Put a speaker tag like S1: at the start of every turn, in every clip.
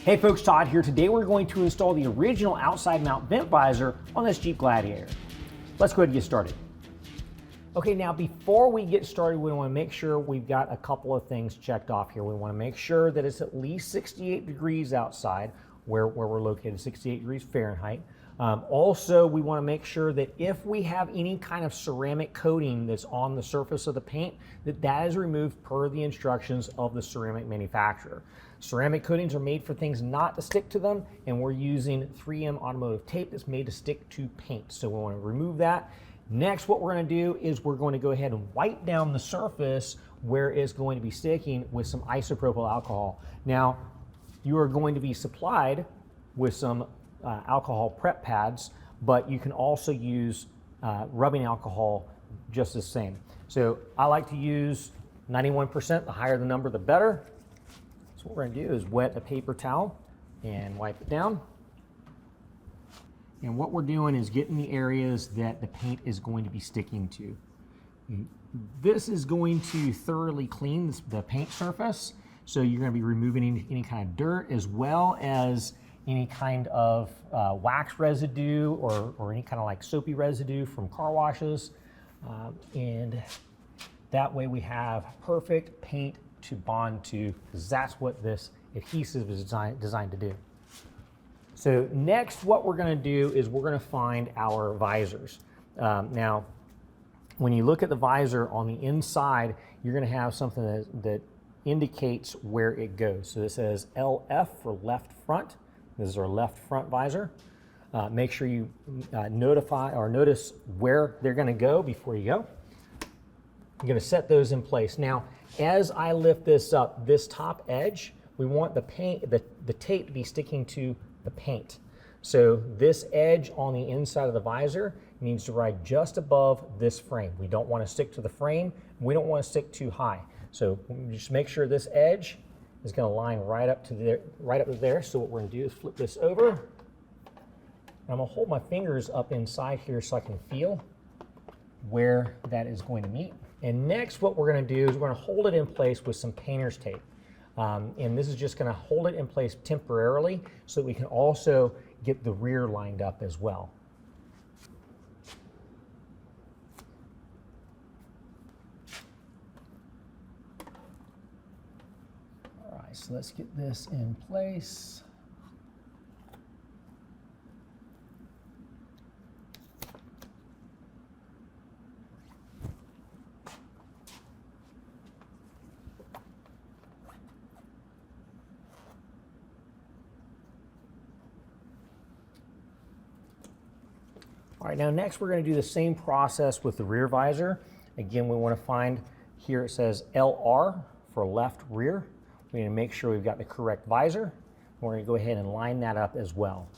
S1: Hey folks, Todd here. Today we're going to install the original outside mount vent visor on this Jeep Gladiator. Let's go ahead and get started. Okay, now before we get started, we want to make sure we've got a couple of things checked off here. We want to make sure that it's at least 68 degrees outside where we're located, 68 degrees Fahrenheit. Also, we want to make sure that if we have any kind of ceramic coating that's on the surface of the paint, that is removed per the instructions of the ceramic manufacturer. Ceramic coatings are made for things not to stick to them, and we're using 3M automotive tape that's made to stick to paint. So we want to remove that. Next, what we're going to do is we're going to go ahead and wipe down the surface where it's going to be sticking with some isopropyl alcohol. Now, you are going to be supplied with some alcohol prep pads, but you can also use rubbing alcohol just the same. So I like to use 91%, the higher the number the better. So what we're going to do is wet a paper towel and wipe it down. And what we're doing is getting the areas that the paint is going to be sticking to. This is going to thoroughly clean the paint surface, so you're going to be removing any kind of dirt as well as any kind of wax residue or any kind of like soapy residue from car washes. And that way we have perfect paint to bond to, because that's what this adhesive is designed to do. So next, what we're going to do is we're going to find our visors. Now, when you look at the visor on the inside, you're going to have something that indicates where it goes. So it says LF for left front. This is our left front visor. Make sure you notice where they're going to go before you go. I'm going to set those in place. Now, as I lift this up, this top edge, we want the tape to be sticking to the paint. So this edge on the inside of the visor needs to ride just above this frame. We don't want to stick to the frame. We don't want to stick too high. So just make sure this edge is going to line right up to there. So what we're going to do is flip this over. I'm going to hold my fingers up inside here so I can feel where that is going to meet. And next, what we're going to do is we're going to hold it in place with some painter's tape. And this is just going to hold it in place temporarily so that we can also get the rear lined up as well. All right, so let's get this in place. All right, now next we're going to do the same process with the rear visor. Again, we want to find, here it says LR for left rear. We need to make sure we've got the correct visor. We're going to go ahead and line that up as well.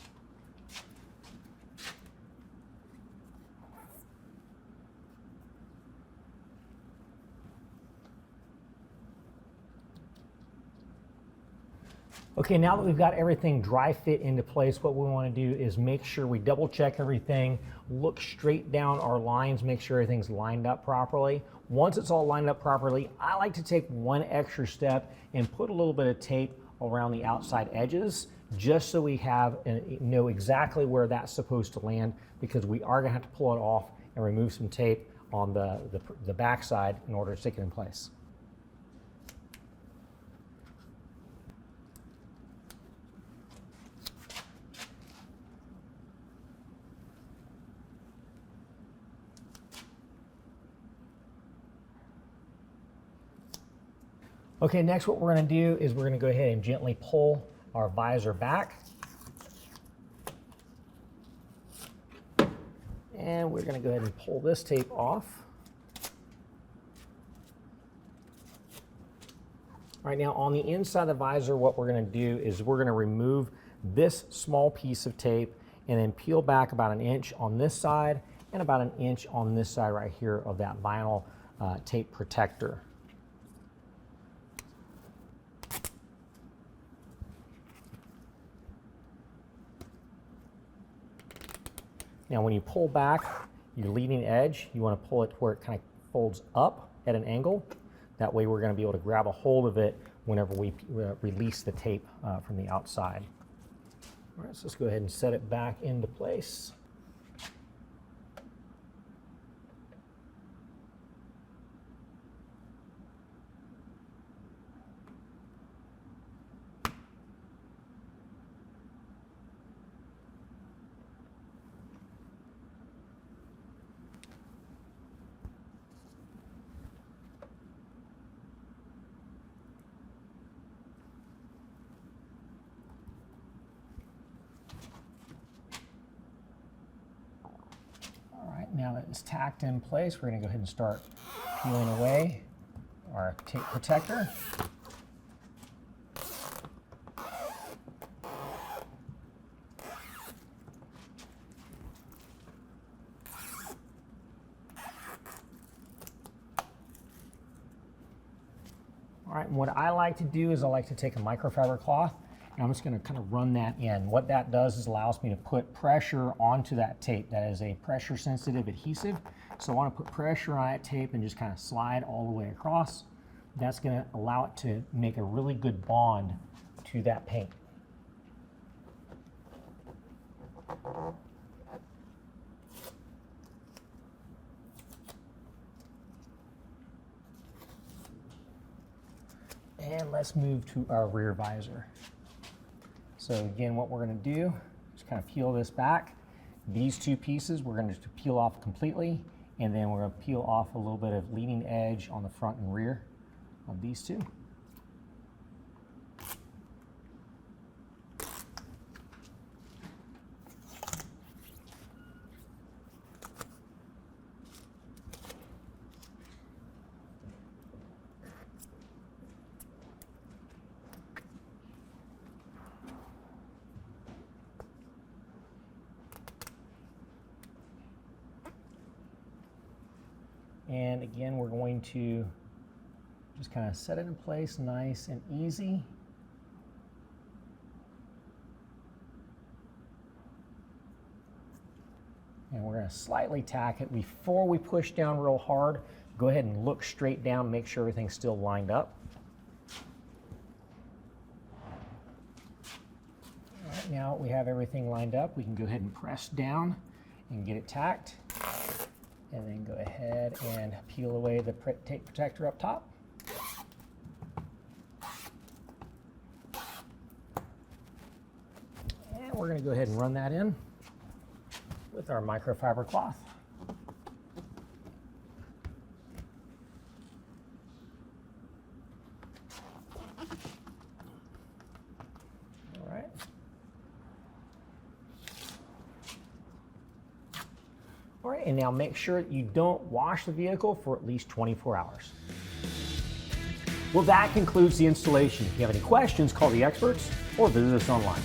S1: Okay, now that we've got everything dry fit into place, what we want to do is make sure we double check everything, look straight down our lines, make sure everything's lined up properly. Once it's all lined up properly, I like to take one extra step and put a little bit of tape around the outside edges, just so we know exactly where that's supposed to land, because we are going to have to pull it off and remove some tape on the back side in order to stick it in place. Okay, next what we're going to do is we're going to go ahead and gently pull our visor back. And we're going to go ahead and pull this tape off. All right, now on the inside of the visor, what we're going to do is we're going to remove this small piece of tape and then peel back about an inch on this side and about an inch on this side right here of that vinyl tape protector. Now when you pull back your leading edge, you want to pull it where it kind of folds up at an angle. That way we're going to be able to grab a hold of it whenever we release the tape from the outside. All right, so let's go ahead and set it back into place. Now that it's tacked in place, we're going to go ahead and start peeling away our tape protector. All right, and what I like to do is I like to take a microfiber cloth, and I'm just going to kind of run that in. What that does is allows me to put pressure onto that tape. That is a pressure sensitive adhesive. So I want to put pressure on that tape and just kind of slide all the way across. That's going to allow it to make a really good bond to that paint. And let's move to our rear visor. So again, what we're going to do is kind of peel this back. These two pieces we're going to peel off completely, and then we're going to peel off a little bit of leading edge on the front and rear of these two. And again, we're going to just kind of set it in place nice and easy. And we're going to slightly tack it. Before we push down real hard, go ahead and look straight down, make sure everything's still lined up. All right, now that we have everything lined up, we can go ahead and press down and get it tacked. And then go ahead and peel away the tape protector up top. And we're going to go ahead and run that in with our microfiber cloth. All right. All right, and now make sure that you don't wash the vehicle for at least 24 hours. Well, that concludes the installation. If you have any questions, call the experts or visit us online.